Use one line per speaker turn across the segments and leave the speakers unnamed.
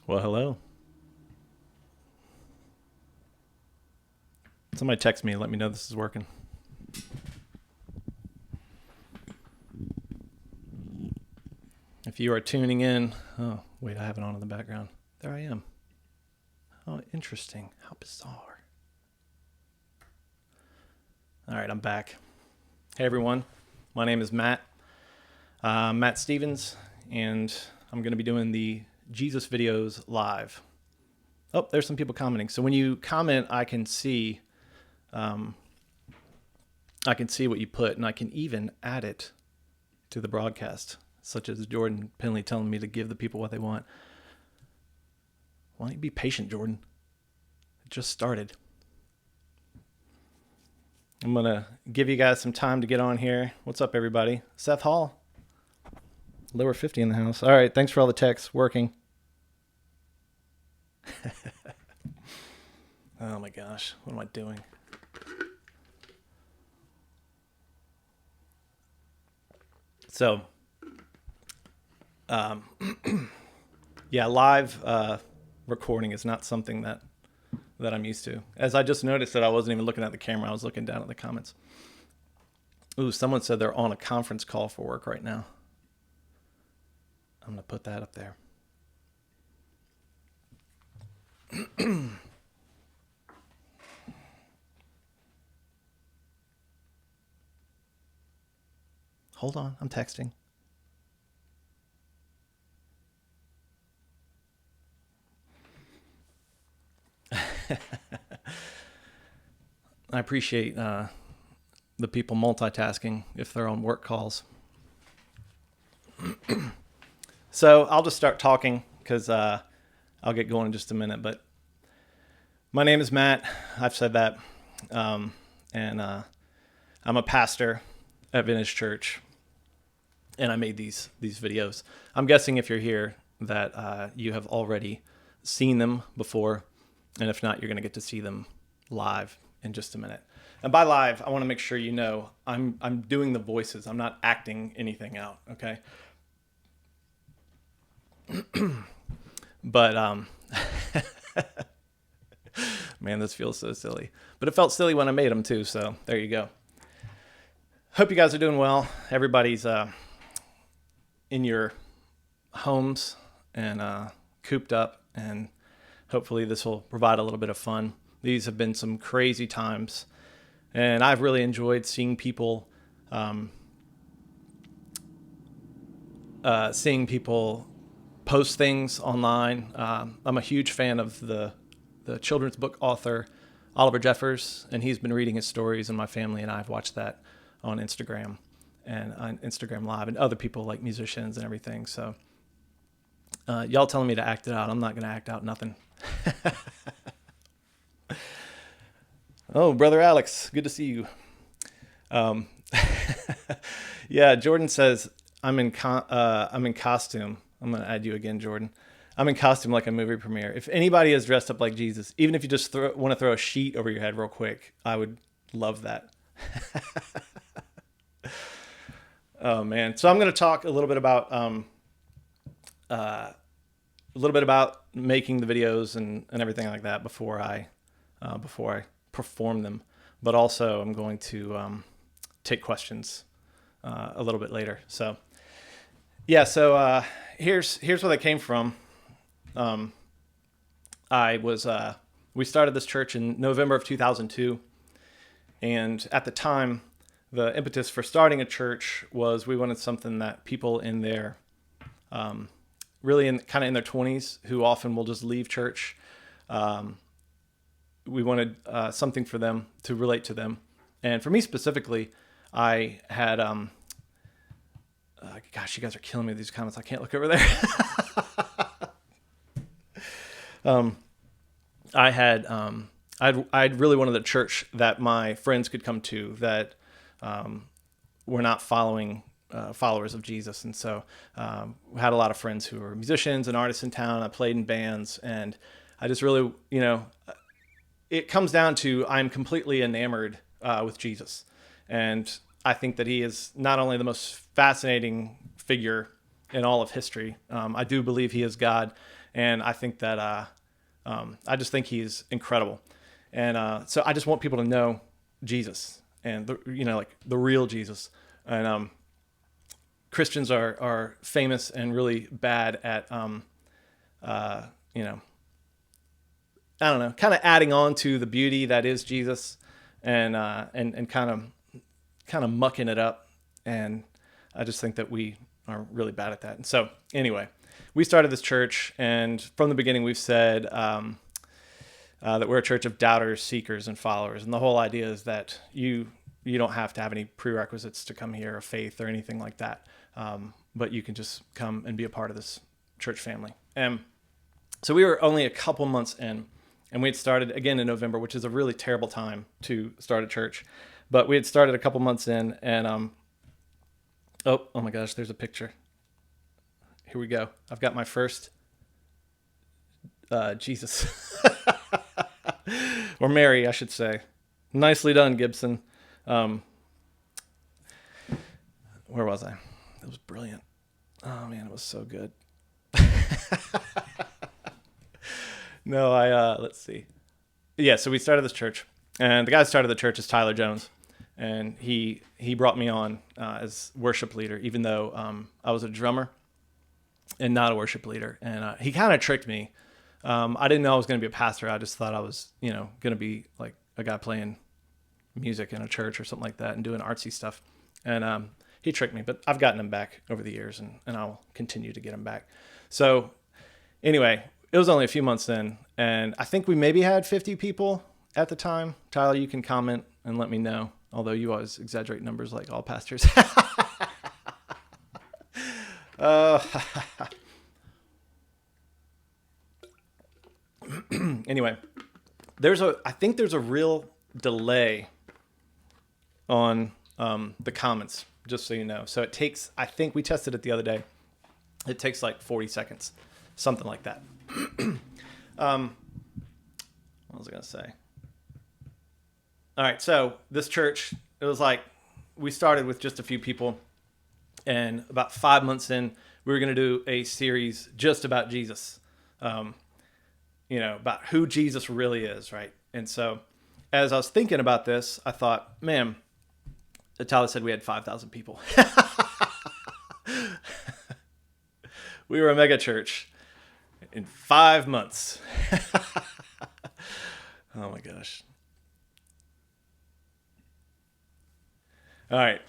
Well, hello. Somebody text me and let me know this is working. If you are tuning in, oh, wait, I have it on in the background. There I am. Oh, interesting. How bizarre. All right, I'm back. Hey, everyone. My name is Matt. Matt Stevens, and I'm going to be doing the Jesus videos live. Oh, there's some people commenting. So when you comment, I can see what you put, and I can even add it to the broadcast, such as Jordan Penley telling me to give the people what they want. Why don't you be patient, Jordan? It just started. I'm going to give you guys some time to get on here. What's up, everybody? Seth Hall. Lower 50 in the house. All right, thanks for all the texts. Working. Oh my gosh, what am I doing? So, yeah, live recording is not something that I'm used to. As I just noticed that I wasn't even looking at the camera, I was looking down at the comments. Ooh, someone said they're on a conference call for work right now. I'm going to put that up there. Hold on, I'm texting. I appreciate the people multitasking if they're on work calls. So I'll just start talking because I'll get going in just a minute. But my name is Matt. I've said that. And I'm a pastor at Vintage Church. And I made these videos. I'm guessing if you're here that you have already seen them before. And if not, you're going to get to see them live in just a minute. And by live, I want to make sure you know I'm doing the voices. I'm not acting anything out, okay? But man, this feels so silly. But it felt silly when I made them too, so there you go. Hope you guys are doing well. Everybody's in your homes and cooped up, and hopefully this will provide a little bit of fun. These have been some crazy times, and I've really enjoyed seeing people post things online. I'm a huge fan of the children's book author Oliver Jeffers, and he's been reading his stories, and my family and I have watched that on Instagram and on Instagram Live, and other people like musicians and everything. So y'all telling me to act it out. I'm not going to act out nothing. Oh, brother Alex, good to see you. Yeah, Jordan says I'm in costume. I'm going to add you again, Jordan. I'm in costume like a movie premiere. If anybody is dressed up like Jesus, even if you just want to throw a sheet over your head real quick, I would love that. Oh man. So I'm going to talk a little bit about making the videos and everything like that before I perform them. But also I'm going to take questions a little bit later. So yeah, so here's where they came from. We started this church in November of 2002, and at the time, the impetus for starting a church was we wanted something that people in their really in their 20s who often will just leave church. We wanted something for them to relate to them, and for me specifically, I had gosh, you guys are killing me with these comments. I can't look over there. I'd really wanted a church that my friends could come to that were not followers of Jesus. And so we had a lot of friends who were musicians and artists in town. I played in bands, and I just really, it comes down to I'm completely enamored with Jesus. And I think that he is not only the most fascinating figure in all of history. I do believe he is God, and I think that I just think he's incredible. And so I just want people to know Jesus and like the real Jesus. And Christians are famous and really bad at I don't know, kind of adding on to the beauty that is Jesus, and kind of mucking it up. And I just think that we are really bad at that. And so anyway, we started this church, and from the beginning we've said that we're a church of doubters, seekers, and followers. And the whole idea is that you don't have to have any prerequisites to come here, or faith or anything like that. But you can just come and be a part of this church family. And so we were only a couple months in, and we had started again in November, which is a really terrible time to start a church. But we had started a couple months in, and oh my gosh, there's a picture. Here we go. I've got my first Jesus. Or Mary, I should say. Nicely done, Gibson. Where was I? It was brilliant. Oh man, it was so good. No, let's see. Yeah, so we started this church, and the guy who started the church is Tyler Jones, and he brought me on as worship leader, even though I was a drummer and not a worship leader. And he kind of tricked me. I didn't know I was going to be a pastor. I just thought I was, going to be like a guy playing music in a church or something like that and doing artsy stuff. And he tricked me, but I've gotten him back over the years, and I'll continue to get him back. So anyway, it was only a few months in, and I think we maybe had 50 people at the time. Tyler, you can comment and let me know, although you always exaggerate numbers like all pastors. Anyway, I think there's a real delay on the comments, just so you know. So it takes, I think we tested it the other day. It takes like 40 seconds, something like that. What was I going to say? All right. So this church, it was like, we started with just a few people, and about 5 months in, we were going to do a series just about Jesus, about who Jesus really is. Right. And so as I was thinking about this, I thought, man, Tyler said we had 5,000 people. We were a mega church in 5 months. Oh my gosh. All right.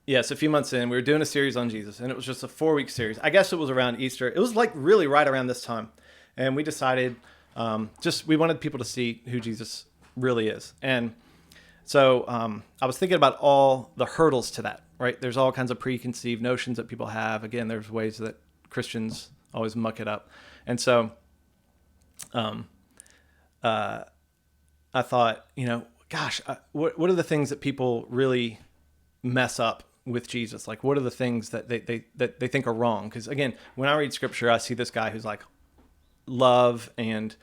Yes, a few months in, we were doing a series on Jesus, and it was just a 4-week series. I guess it was around Easter. It was like really right around this time. And we decided we wanted people to see who Jesus really is. And so I was thinking about all the hurdles to that, right? There's all kinds of preconceived notions that people have. Again, there's ways that Christians always muck it up. And so I thought, gosh, what are the things that people really mess up with Jesus? Like, what are the things that they think are wrong? Because again, when I read scripture, I see this guy who's like love and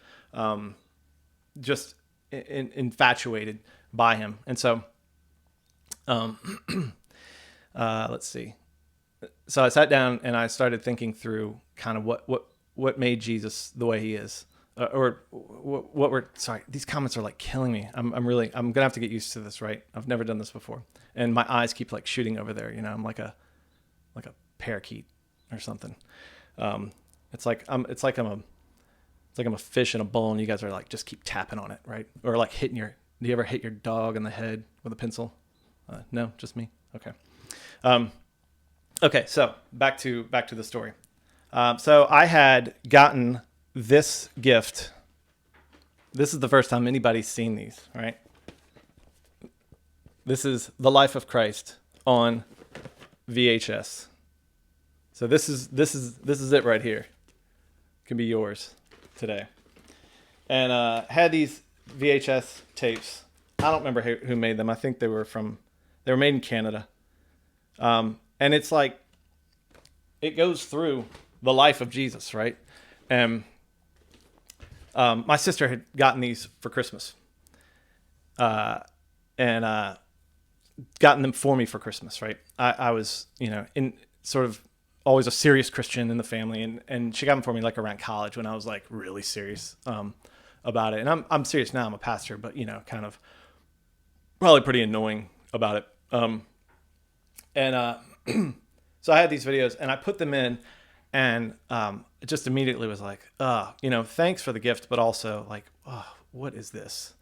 just infatuated by him. And so let's see. So I sat down and I started thinking through kind of what made Jesus the way he is. Sorry, these comments are like killing me. I'm gonna have to get used to this, right? I've never done this before, and my eyes keep like shooting over there. I'm like a parakeet or something. It's like I'm a fish in a bowl, and you guys are like just keep tapping on it, right? Or like do you ever hit your dog in the head with a pencil? No, just me. Okay. Okay. So back to the story. So I had gotten this gift. This is the first time anybody's seen these, right? This is The Life of Christ on VHS. So this is it right here. It can be yours today. And had these VHS tapes. I don't remember who made them. I think they were made in Canada. And it's like it goes through the life of Jesus, right? And my sister had gotten these for Christmas, and gotten them for me for Christmas, right? I was, sort of always a serious Christian in the family, and she got them for me like around college when I was like really serious about it. And I'm serious now. I'm a pastor, but kind of probably pretty annoying about it. So I had these videos and I put them in, and it just immediately was like, thanks for the gift, but also like, what is this?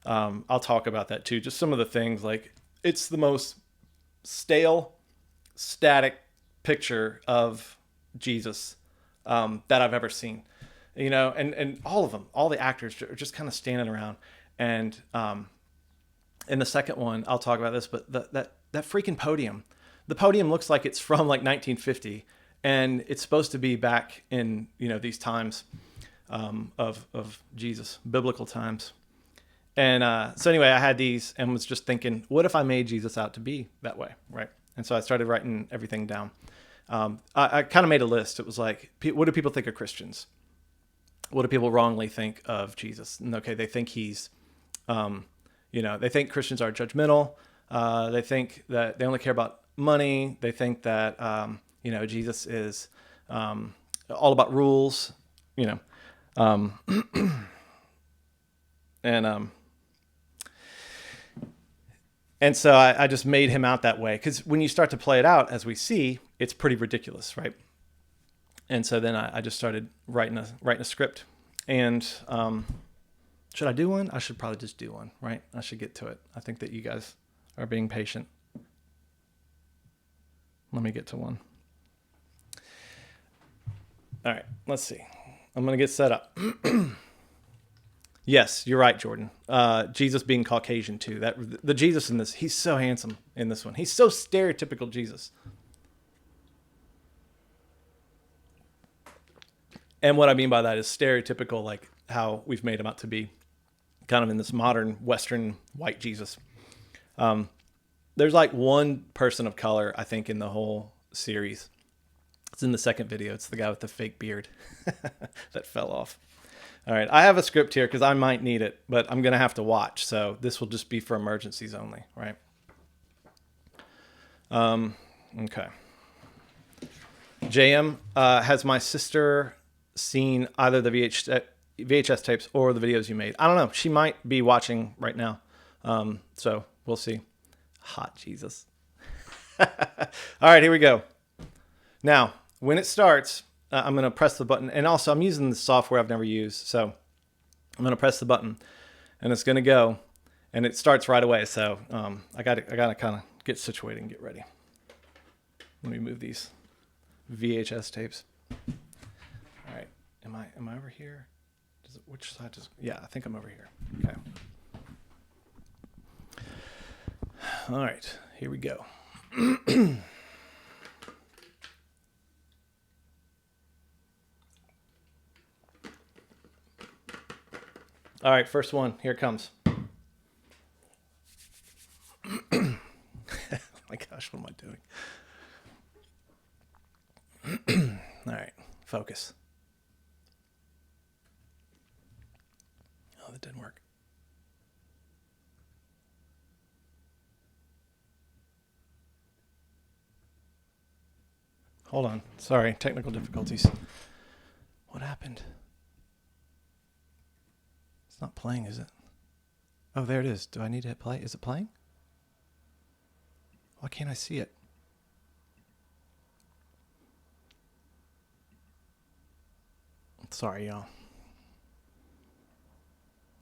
I'll talk about that too. Just some of the things, like it's the most stale, static picture of Jesus that I've ever seen, and all of them, all the actors are just kind of standing around. And in the second one, I'll talk about this, but that freaking podium, the podium looks like it's from like 1950, and it's supposed to be back in, these times of Jesus, biblical times. And so anyway, I had these and was just thinking, what if I made Jesus out to be that way, right? And so I started writing everything down. I kind of made a list. It was like, what do people think of Christians? What do people wrongly think of Jesus? And okay, they think he's, they think Christians are judgmental. They think that they only care about money. They think that, Jesus is all about rules, And so I just made him out that way, because when you start to play it out, as we see, it's pretty ridiculous, right? And so then I just started writing a script. And should I do one? I should probably just do one, right? I should get to it. I think that you guys are being patient. Let me get to one. All right, let's see. I'm going to get set up. Yes, you're right, Jordan. Jesus being Caucasian too. The Jesus in this, he's so handsome in this one. He's so stereotypical Jesus. And what I mean by that is stereotypical, like how we've made him out to be, kind of in this modern Western white Jesus. There's like one person of color, I think, in the whole series. It's in the second video. It's the guy with the fake beard that fell off. All right, I have a script here because I might need it, but I'm going to have to watch. So this will just be for emergencies only, right? Okay. JM, has my sister seen either the VHS tapes or the videos you made? I don't know. She might be watching right now. So we'll see. Hot Jesus. All right, here we go. Now, when it starts, I'm going to press the button. And also, I'm using the software I've never used. So I'm going to press the button, and it's going to go. And it starts right away. So I got to kind of get situated and get ready. Let me move these VHS tapes. All right. Am I over here? Which side does? Yeah, I think I'm over here. Okay. All right. Here we go. All right, first one. Here it comes. Oh my gosh, what am I doing? All right, focus. Oh, that didn't work. Hold on. Sorry, technical difficulties. What happened? It's not playing, is it? Oh, there it is. Do I need to hit play? Is it playing? Why can't I see it? Sorry, y'all.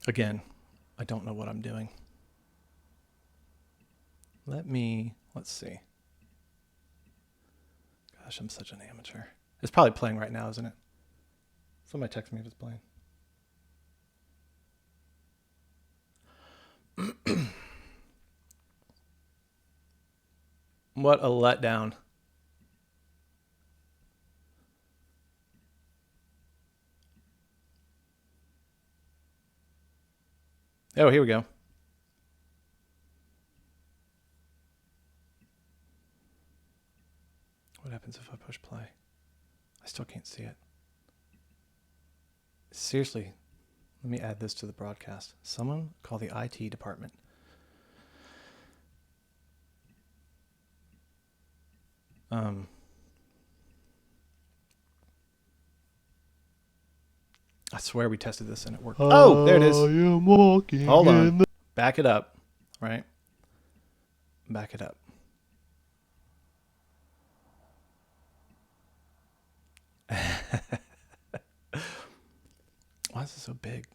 Again, I don't know what I'm doing. Let's see. Gosh, I'm such an amateur. It's probably playing right now, isn't it? Somebody text me if it's playing. What a letdown. Oh, here we go. What happens if I push play? I still can't see it. Seriously, let me add this to the broadcast. Someone call the IT department. I swear we tested this and it worked. Oh, there it is.
I am walking
Hold on.
in the...
Back it up. Right? Back it up. Why is it so big?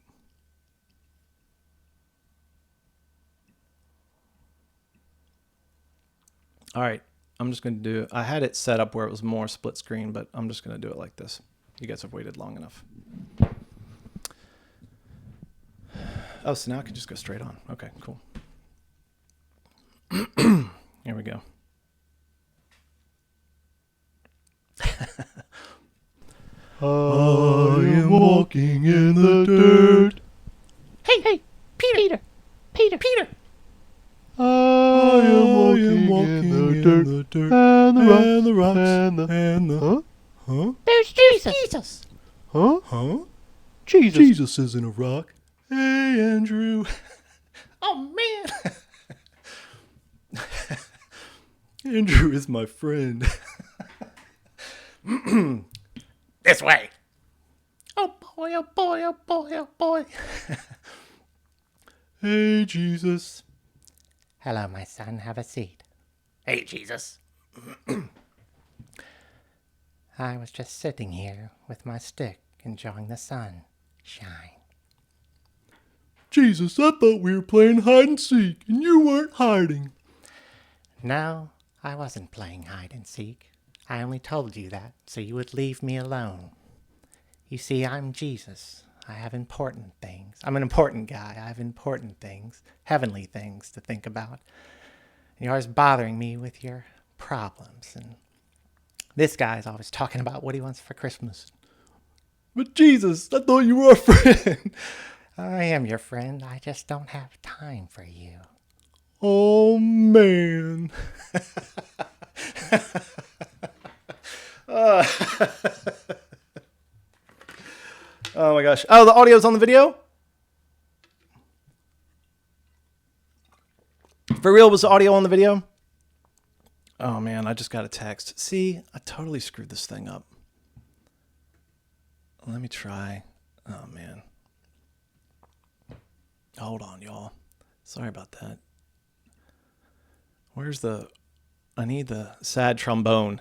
All right. I'm just going to do it. I had it set up where it was more split screen, but I'm just going to do it like this. You guys have waited long enough. Oh, so now I can just go straight on. Okay, cool. Here we go.
I am walking in the dirt.
Hey, Peter.
I am walking in the dirt. And the rocks. And the... Huh?
There's Jesus.
Huh?
Huh?
Jesus.
Jesus isn't a rock. Hey, Andrew.
Oh, man.
Andrew is my friend.
This way. Oh, boy, oh, boy, oh, boy, oh, boy.
Hey, Jesus.
Hello, my son. Have a seat. Hey, Jesus. I was just sitting here with my stick, enjoying the sun shine.
Jesus, I thought we were playing hide and seek, and you weren't hiding.
No, I wasn't playing hide and seek. I only told you that so you would leave me alone. You see, I'm Jesus. I have important things. I'm an important guy. I have important things, heavenly things to think about. You're always bothering me with your problems. And this guy's always talking about what he wants for Christmas.
But Jesus, I thought you were a friend.
I am your friend. I just don't have time for you.
Oh, man. Oh, my gosh. Oh, the audio's on the video? For real, was the audio on the video? Oh, man, I just got a text. See, I totally screwed this thing up. Let me try. Oh, man. Hold on, y'all. Sorry about that. Where's the... I need the sad trombone.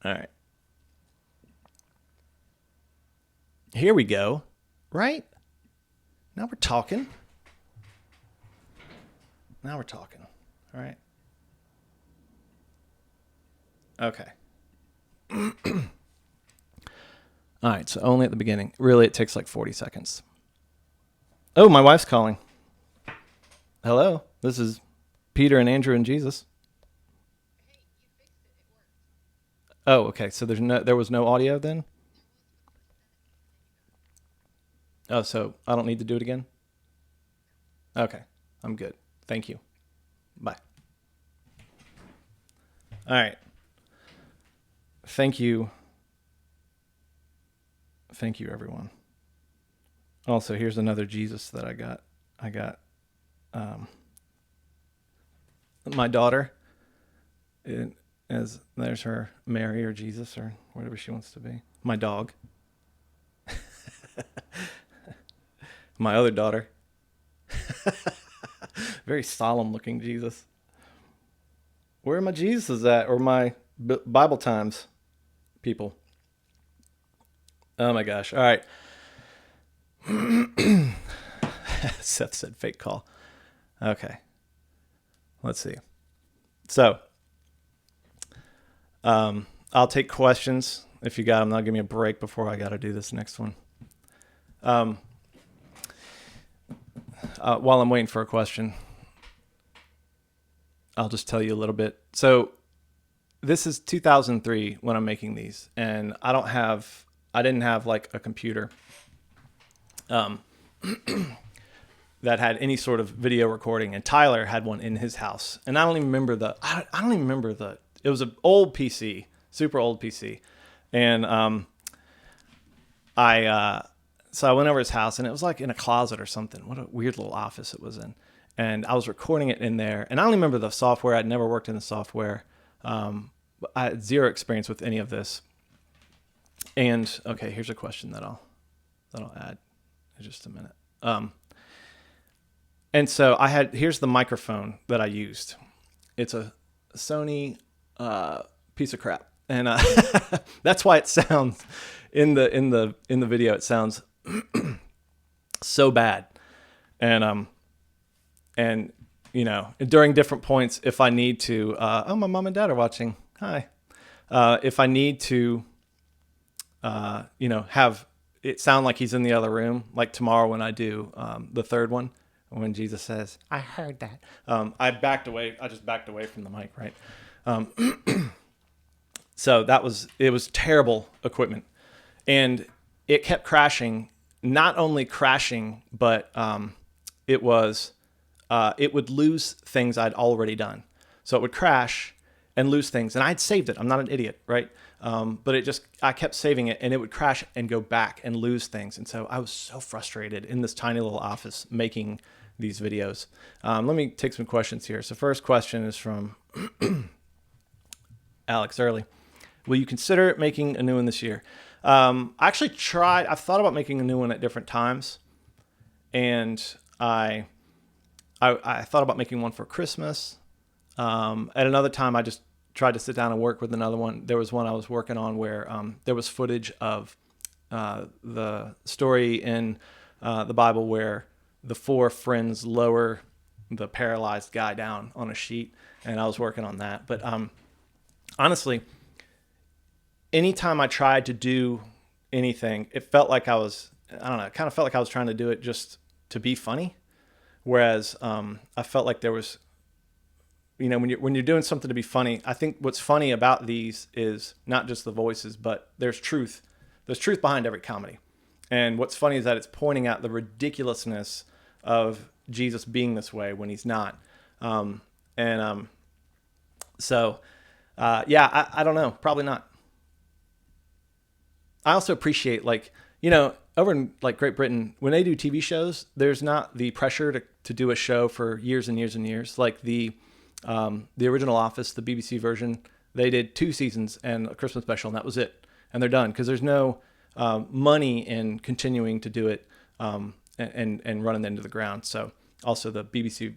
All right. Here we go. Right? Now we're talking. Now we're talking. All right. Okay. All right, so only at the beginning. Really, it takes like 40 seconds. Oh, my wife's calling. Hello, this is Peter and Andrew and Jesus. Oh, okay. So there was no audio then? Oh, so I don't need to do it again? Okay, I'm good. Thank you. Bye. All right. Thank you. Thank you, everyone. Also, here's another Jesus that I got. My daughter. There's her Mary or Jesus or whatever she wants to be. My dog. My other daughter. Very solemn looking Jesus. Where are my Jesuses at? Or my Bible Times people? Oh my gosh. All right. Seth said fake call. Okay. Let's see. So, I'll take questions if you got them. Now give me a break before I got to do this next one. While I'm waiting for a question, I'll just tell you a little bit. So, this is 2003 when I'm making these, and I didn't have like a computer that had any sort of video recording, and Tyler had one in his house. And I don't even remember it was an old PC, super old PC. And so I went over his house, and it was like in a closet or something. What a weird little office it was in. and I was recording it in there. And I don't remember the software. I'd never worked in the software. I had zero experience with any of this. And okay, here's a question that I'll add in just a minute. And so here's the microphone that I used. It's a Sony piece of crap, and that's why it sounds in the video. It sounds so bad, and during different points, if I need to, my mom and dad are watching. Hi. If I need to, have it sound like he's in the other room, like tomorrow when I do the third one, when Jesus says,
I heard that.
I just backed away from the mic, right? So it was terrible equipment, and it kept crashing. Not only crashing, but it would lose things I'd already done. So it would crash and lose things, and I'd saved it. I'm not an idiot, right? But I kept saving it, and it would crash and go back and lose things. And so I was so frustrated in this tiny little office making these videos. Let me take some questions here. So first question is from Alex Early. Will you consider making a new one this year? I've thought about making a new one at different times. And I thought about making one for Christmas. At another time, I just tried to sit down and work with another one. There was one I was working on where there was footage of the story in the Bible where the four friends lower the paralyzed guy down on a sheet, and I was working on that. But honestly, anytime I tried to do anything, it felt like it kind of felt like I was trying to do it just to be funny. Whereas I felt like there was, when you're doing something to be funny, I think what's funny about these is not just the voices, but there's truth. There's truth behind every comedy. And what's funny is that it's pointing out the ridiculousness of Jesus being this way when he's not. I don't know, probably not. I also appreciate, over in Great Britain, when they do TV shows, there's not the pressure to do a show for years and years and years. Like the original Office, the BBC version, they did 2 seasons and a Christmas special, and that was it. And they're done because there's no money in continuing to do it and running into the ground. So also the BBC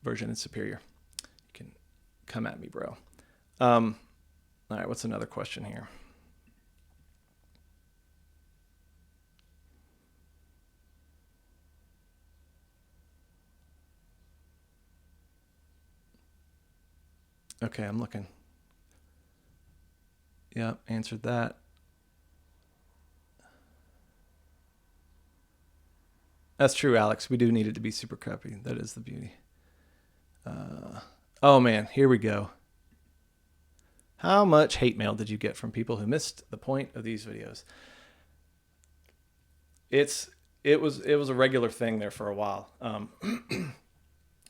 version is superior. You can come at me, bro. All right, what's another question here? Okay, I'm looking. Yep, answered that. That's true, Alex. We do need it to be super crappy. That is the beauty. Oh man, here we go. How much hate mail did you get from people who missed the point of these videos? It was a regular thing there for a while.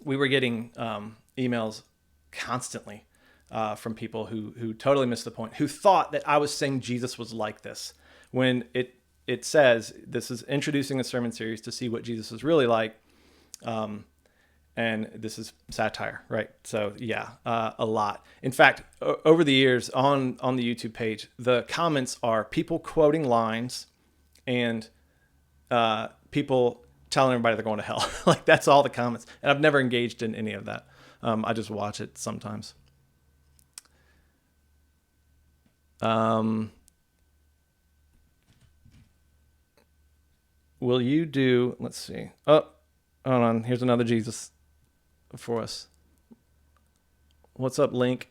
We were getting emails constantly from people who totally missed the point, who thought that I was saying Jesus was like this, when it says this is introducing a sermon series to see what Jesus is really like, and this is satire, right? So yeah, a lot. In fact, over the years on the YouTube page, the comments are people quoting lines and people telling everybody they're going to hell. Like that's all the comments, and I've never engaged in any of that. I just watch it sometimes. Will you do, let's see. Oh, hold on. Here's another Jesus for us. What's up, Link?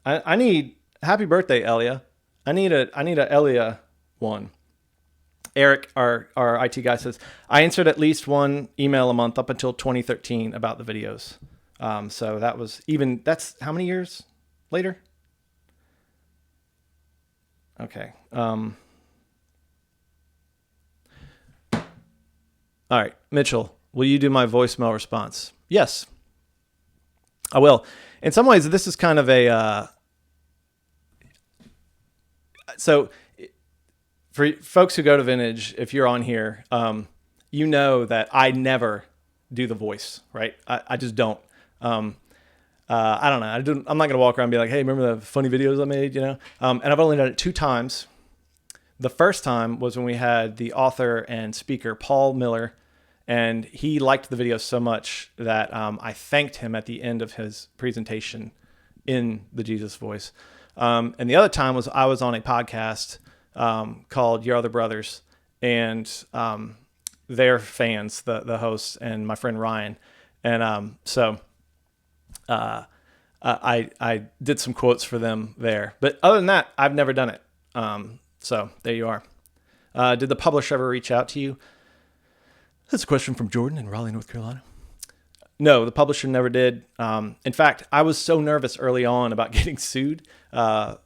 I need, happy birthday, Elia. I need a Elia one. Eric, our IT guy, says, I answered at least one email a month up until 2013 about the videos. So that's how many years later? Okay. All right, Mitchell, will you do my voicemail response? Yes, I will. In some ways, this is kind of a... So for folks who go to Vintage, if you're on here, you know that I never do the voice, right? I just don't. I don't know. I'm not going to walk around and be like, hey, remember the funny videos I made, And I've only done it 2 times. The first time was when we had the author and speaker, Paul Miller, and he liked the video so much that I thanked him at the end of his presentation in the Jesus voice. And the other time was I was on a podcast called Your Other Brothers, and their fans, the hosts, and my friend Ryan. And so I did some quotes for them there. But other than that, I've never done it. So there you are. Did the publisher ever reach out to you? That's a question from Jordan in Raleigh, North Carolina. No, the publisher never did. In fact, I was so nervous early on about getting sued for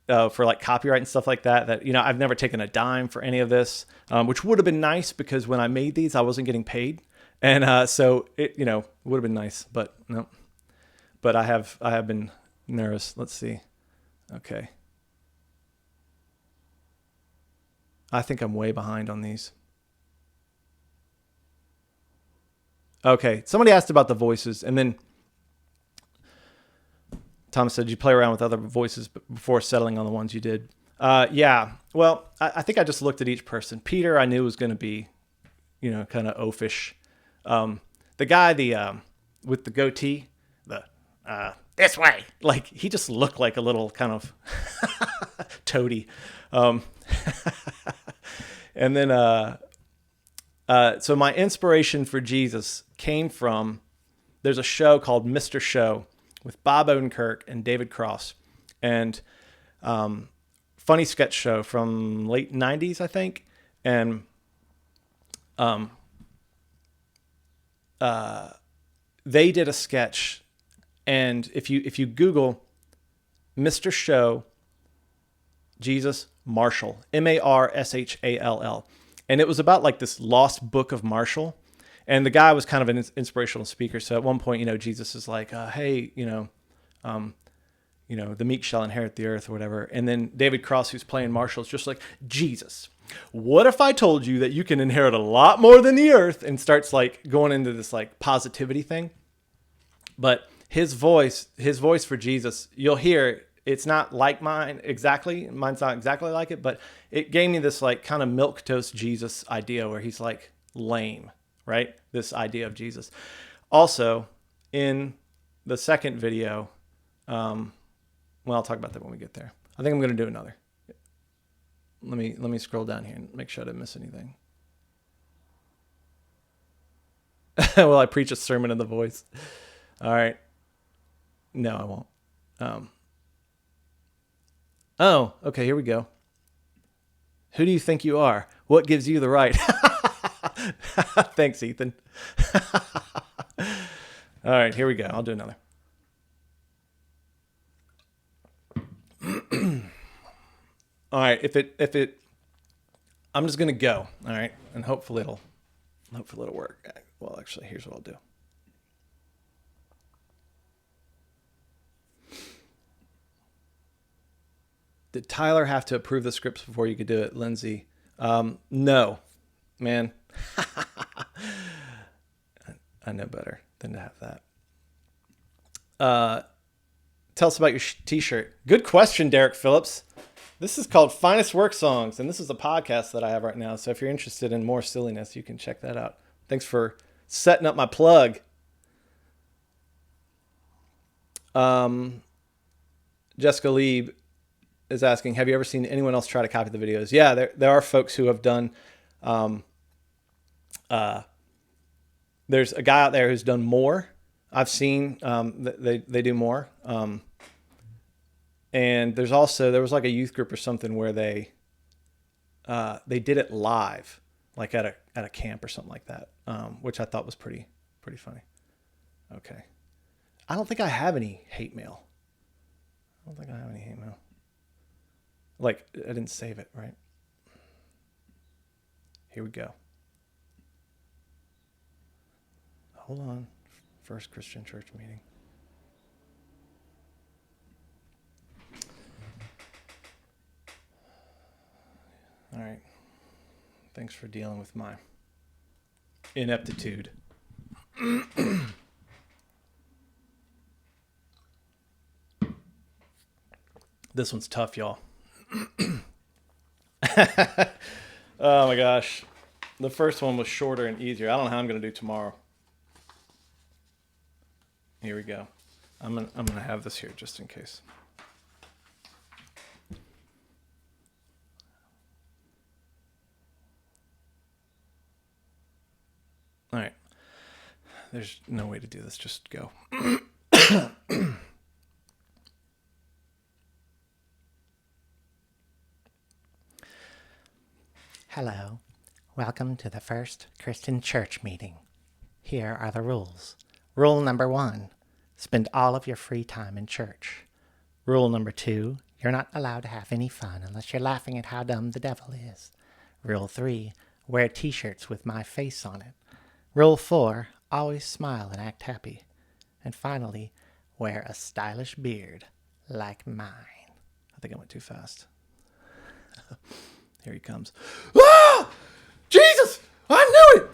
like copyright and stuff like that, I've never taken a dime for any of this, which would have been nice because when I made these, I wasn't getting paid. And so it, would have been nice, but no. But I have been nervous. Let's see. Okay. I think I'm way behind on these. Okay. Somebody asked about the voices, and then Thomas said, did you play around with other voices before settling on the ones you did? Yeah. Well, I think I just looked at each person. Peter, I knew was going to be, kind of oafish. The guy, with the goatee, this way, like he just looked like a little kind of toady. And then, so my inspiration for Jesus came from, there's a show called Mr. Show with Bob Odenkirk and David Cross, and funny sketch show from late 90s, I think. And they did a sketch, and if you Google Mr. Show, Jesus Marshall, Marshall, and it was about like this lost book of Marshall, and the guy was kind of an inspirational speaker. So at one point, Jesus is like, hey, the meek shall inherit the earth or whatever. And then David Cross, who's playing Marshall, is just like, Jesus, what if I told you that you can inherit a lot more than the earth? And starts like going into this like positivity thing. But his voice for Jesus, you'll hear it's not like mine exactly. Mine's not exactly like it, but it gave me this like kind of milquetoast Jesus idea where he's like lame, right? This idea of Jesus. Also, in the second video, well, I'll talk about that when we get there. I think I'm going to do another. Let me scroll down here and make sure I didn't miss anything. Well, I preach a sermon in the voice. All right. No, I won't. Oh, okay, here we go. Who do you think you are? What gives you the right? Thanks, Ethan. All right, here we go. I'll do another. All right, if it, I'm just gonna go. All right, and hopefully it'll work. Well, actually, here's what I'll do. Did Tyler have to approve the scripts before you could do it, Lindsay? No, man. I know better than to have that. Tell us about your t-shirt. Good question, Derek Phillips. This is called Finest Work Songs, and this is a podcast that I have right now. So if you're interested in more silliness, you can check that out. Thanks for setting up my plug. Jessica Lieb is asking, have you ever seen anyone else try to copy the videos? Yeah, there are folks who have done. There's a guy out there who's done more. I've seen they do more. And there was like a youth group or something where they did it live, like at a camp or something like that, which I thought was pretty funny. Okay, I don't think I have any hate mail. Like, I didn't save it, right? Here we go. Hold on. First Christian Church meeting. All right. Thanks for dealing with my ineptitude. This one's tough, y'all. Oh my gosh. The first one was shorter and easier. I don't know how I'm going to do tomorrow. Here we go. I'm gonna have this here just in case. All right. There's no way to do this. Just go.
Hello. Welcome to the first Christian church meeting. Here are the rules. Rule number 1, spend all of your free time in church. Rule number 2, you're not allowed to have any fun unless you're laughing at how dumb the devil is. Rule 3, wear t-shirts with my face on it. Rule 4, always smile and act happy. And finally, wear a stylish beard like mine.
I think I went too fast. Here he comes. Ah! Jesus! I knew it!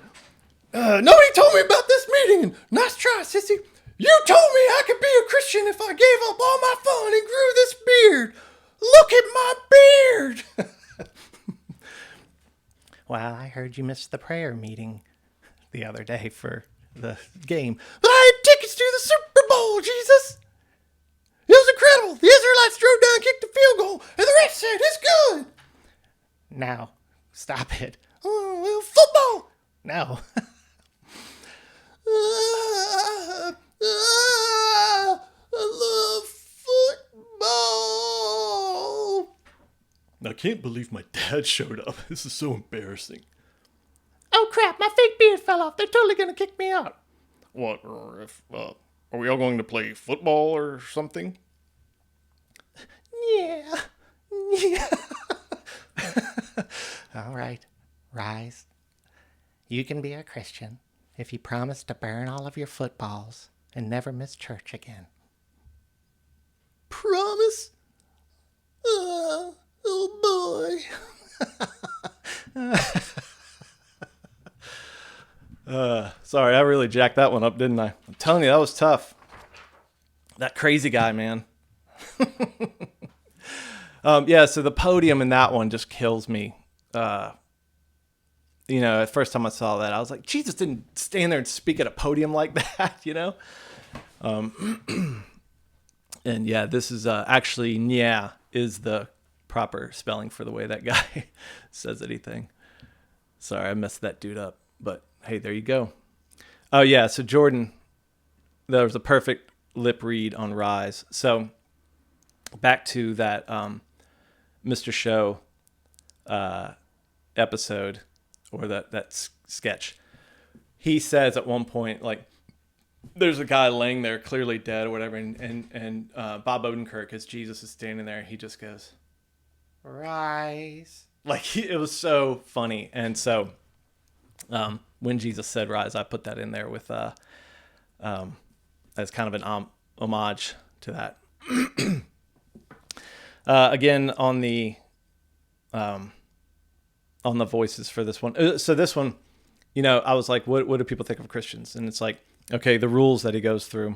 Nobody told me about this meeting. And nice try, sissy. You told me I could be a Christian if I gave up all my fun and grew this beard. Look at my beard!
Well, I heard you missed the prayer meeting the other day for the game.
But I had tickets to the Super Bowl, Jesus! It was incredible. The Israelites drove down, kicked the field goal, and the ref said, it's good.
Now, stop it.
Oh, well, football.
No.
I love football. I can't believe my dad showed up. This is so embarrassing.
Oh crap, my fake beard fell off. They're totally going to kick me out.
What? Are we all going to play football or something?
Yeah. All right, rise. You can be a Christian if you promise to burn all of your footballs and never miss church again.
Promise? Oh boy. Sorry, I really jacked that one up, didn't I? I'm telling you, that was tough. That crazy guy, man. Yeah, so the podium in that one just kills me. The first time I saw that, I was like, Jesus didn't stand there and speak at a podium like that, And yeah, this is actually, yeah, is the proper spelling for the way that guy says anything. Sorry, I messed that dude up. But hey, there you go. Oh, yeah, so Jordan, there was a perfect lip read on Rise. So back to that Mr. Show episode, or that sketch. He says at one point, like, there's a guy laying there clearly dead or whatever, and Bob Odenkirk, as Jesus is standing there, he just goes,
Rise.
like, it was so funny. And so when Jesus said rise, I put that in there with as kind of an homage to that. Again, on the voices for this one. So this one, I was like, what do people think of Christians? And it's like, okay, the rules that he goes through.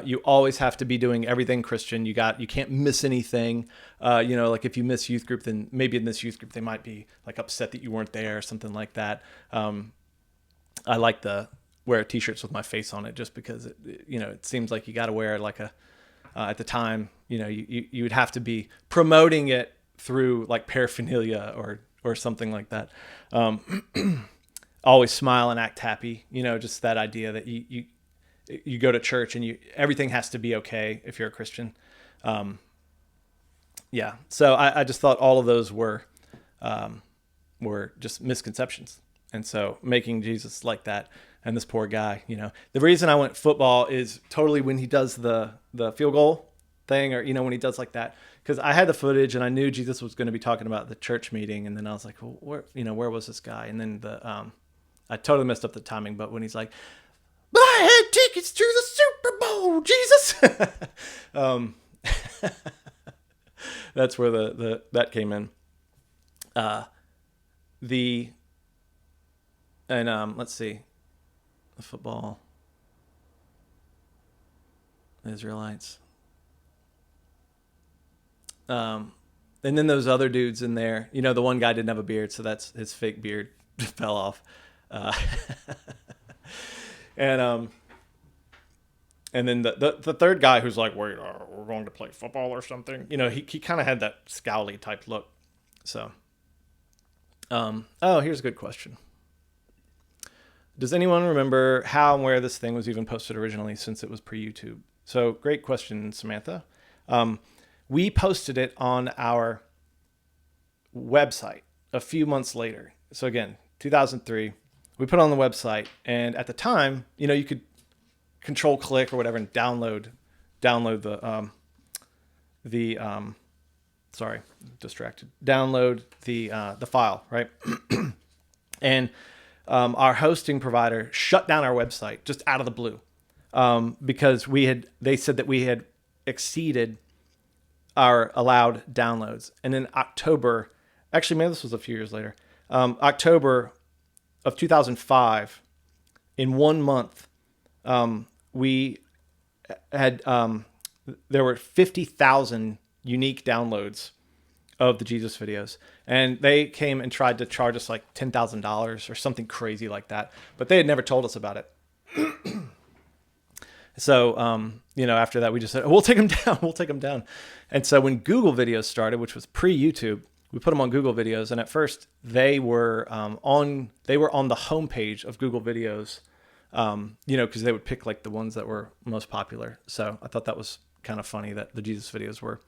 You always have to be doing everything Christian. You can't miss anything. Like if you miss youth group, then maybe in this youth group, they might be like upset that you weren't there or something like that. I like the wear t-shirts with my face on it just because it seems like you got to wear like at the time, you would have to be promoting it through like paraphernalia or something like that. Always smile and act happy, just that idea that you go to church and everything has to be okay if you're a Christian. Yeah. So I just thought all of those were just misconceptions. And so making Jesus like that, and this poor guy, the reason I went football is totally when he does the field goal thing, or, when he does like that, because I had the footage and I knew Jesus was going to be talking about the church meeting. And then I was like, well, where was this guy? And then I totally messed up the timing, but when he's like, but I had tickets to the Super Bowl, Jesus. That's where that came in. Let's see. The football Israelites. And then those other dudes in there, the one guy didn't have a beard, so that's his fake beard fell off. And then the third guy who's like, wait, we're going to play football or something. He kind of had that scowly type look. So, here's a good question. Does anyone remember how and where this thing was even posted originally, since it was pre-YouTube? So, great question, Samantha. We posted it on our website a few months later. So again, 2003, we put it on the website, and at the time, you could control click or whatever and download download the file, right? And our hosting provider shut down our website just out of the blue, because they said that we had exceeded our allowed downloads. And in October, actually, maybe this was a few years later, October of 2005, in 1 month, we had, there were 50,000 unique downloads of the Jesus videos. And they came and tried to charge us like $10,000 or something crazy like that. But they had never told us about it. So, after that, we just said, we'll take them down. We'll take them down. And so when Google videos started, which was pre-YouTube, we put them on Google videos. And at first they were on the homepage of Google videos, because they would pick like the ones that were most popular. So I thought that was kind of funny that the Jesus videos were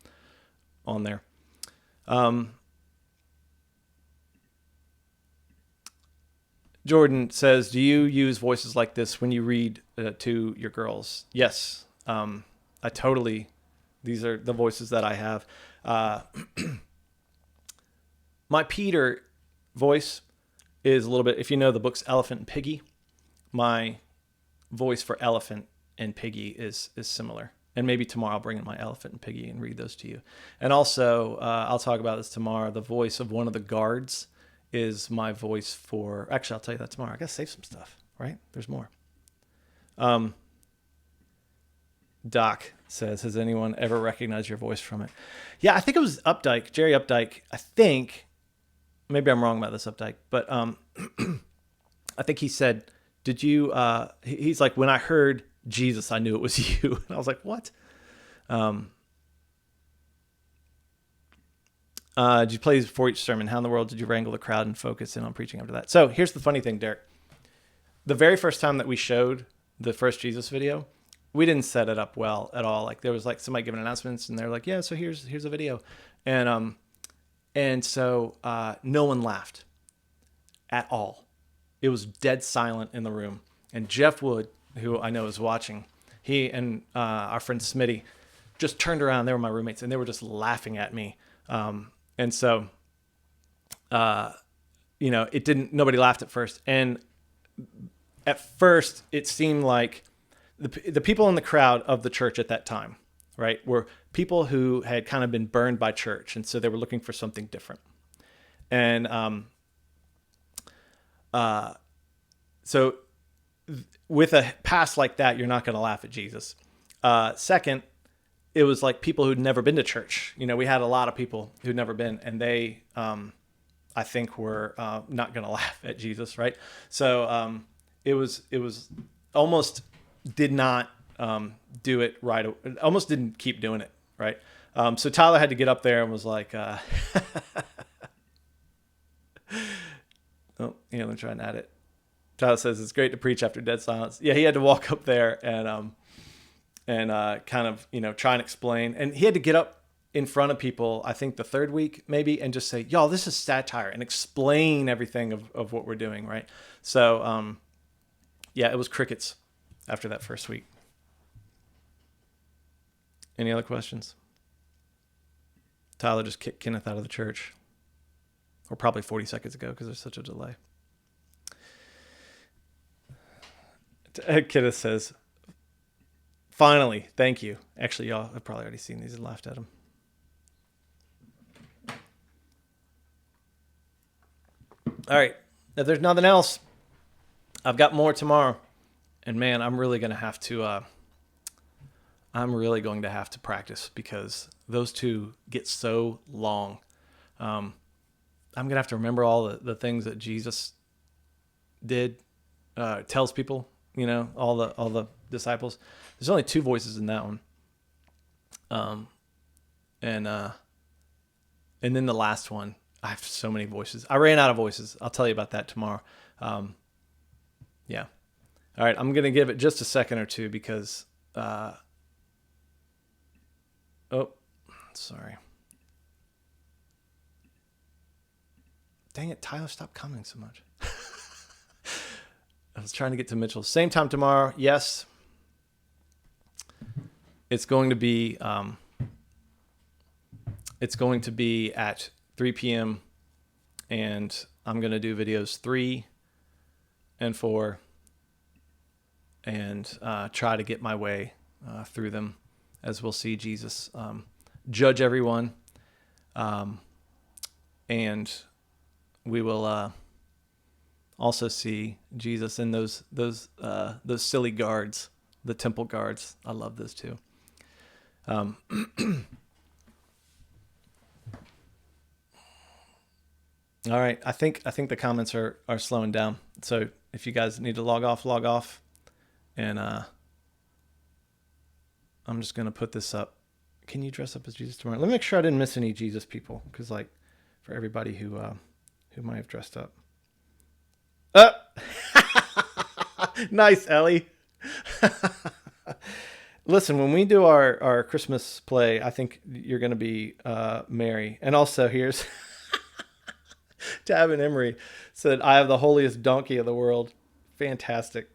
on there. Jordan says, do you use voices like this when you read to your girls? Yes. These are the voices that I have. My Peter voice is a little bit, if you know the books Elephant and Piggy, my voice for Elephant and Piggy is similar. And maybe tomorrow I'll bring in my Elephant and Piggy and read those to you. And also, I'll talk about this tomorrow. The voice of one of the guards is my voice for... Actually, I'll tell you that tomorrow. I got to save some stuff, right? There's more. Doc says, has anyone ever recognized your voice from it? Yeah, I think it was Updike, Jerry Updike. I think, maybe I'm wrong about this, Updike, but I think he said, did you... he's like, when I heard Jesus, I knew it was you. And I was like, what? Did you play before each sermon? How in the world did you wrangle the crowd and focus in on preaching after that? So here's the funny thing, Derek. The very first time that we showed the first Jesus video, we didn't set it up well at all. Like there was like somebody giving announcements and they're like, yeah, so here's a video. And so no one laughed at all. It was dead silent in the room. And Jeff Wood, who I know is watching, he and our friend Smitty just turned around. They were my roommates and they were just laughing at me. And so, nobody laughed at first. And at first it seemed like the people in the crowd of the church at that time, right, were people who had kind of been burned by church. And so they were looking for something different. And, so with a past like that, you're not going to laugh at Jesus. Second, it was like people who'd never been to church. We had a lot of people who'd never been, and they, I think, were not going to laugh at Jesus, right? So it was almost did not do it right. Almost didn't keep doing it, right? So Tyler had to get up there and was like, let me try and add it. Tyler says it's great to preach after dead silence. Yeah, he had to walk up there and kind of, try and explain. And he had to get up in front of people, I think the third week maybe, and just say, y'all, this is satire, and explain everything of what we're doing, right? So, it was crickets after that first week. Any other questions? Tyler just kicked Kenneth out of the church. Or probably 40 seconds ago because there's such a delay. Kenneth says, finally, thank you. Actually, y'all have probably already seen these and laughed at them. All right. If there's nothing else, I've got more tomorrow. And man, I'm really going to have to practice because those two get so long. I'm going to have to remember all the things that Jesus did, tells people, all the disciples. There's only two voices in that one. And then the last one, I have so many voices. I ran out of voices. I'll tell you about that tomorrow. Yeah. All right. I'm going to give it just a second or two because, sorry. Dang it, Tyler, stop commenting so much. I was trying to get to Mitchell. Same time tomorrow. Yes. It's going to be at 3 p.m. and I'm going to do videos 3 and 4 and try to get my way through them as we'll see Jesus judge everyone. And we will also see Jesus in those silly guards, the temple guards. I love those too. All right. I think the comments are slowing down. So if you guys need to log off. And I'm just going to put this up. Can you dress up as Jesus tomorrow? Let me make sure I didn't miss any Jesus people. Because for everybody who might have dressed up. Nice, Ellie. Listen, when we do our Christmas play, I think you're going to be Mary. And also here's Tab and Emery said, I have the holiest donkey of the world. Fantastic.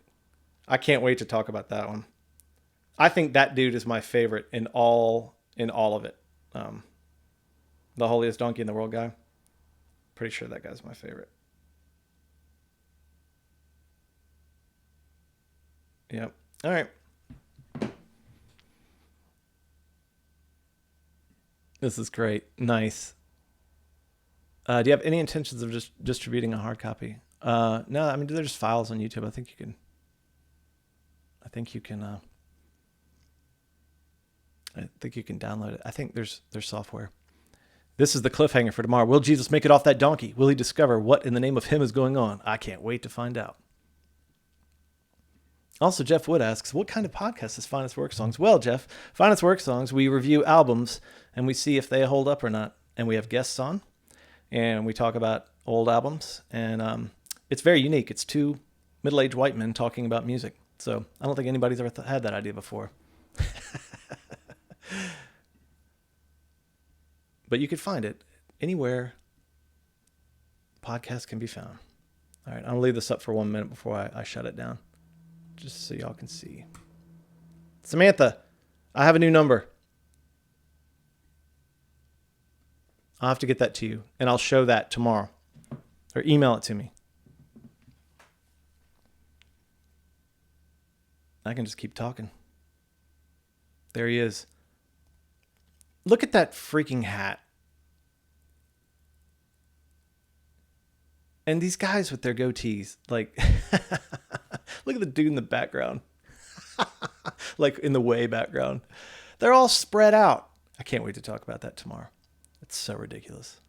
I can't wait to talk about that one. I think that dude is my favorite in all of it. The holiest donkey in the world guy. Pretty sure that guy's my favorite. Yep. All right. This is great. Nice. Do you have any intentions of just distributing a hard copy? No, I mean, there's files on YouTube. I think you can download it. I think there's software. This is the cliffhanger for tomorrow. Will Jesus make it off that donkey? Will he discover what in the name of him is going on? I can't wait to find out. Also, Jeff Wood asks, what kind of podcast is Finest Work Songs? Well, Jeff, Finest Work Songs, we review albums and we see if they hold up or not. And we have guests on and we talk about old albums. And it's very unique. It's two middle-aged white men talking about music. So I don't think anybody's ever had that idea before. But you could find it anywhere podcasts can be found. All right, I'll leave this up for 1 minute before I shut it down, just so y'all can see. Samantha, I have a new number. I'll have to get that to you, and I'll show that tomorrow, or email it to me. I can just keep talking. There he is. Look at that freaking hat. And these guys with their goatees, like, look at the dude in the background, like in the way background. They're all spread out. I can't wait to talk about that tomorrow. It's so ridiculous.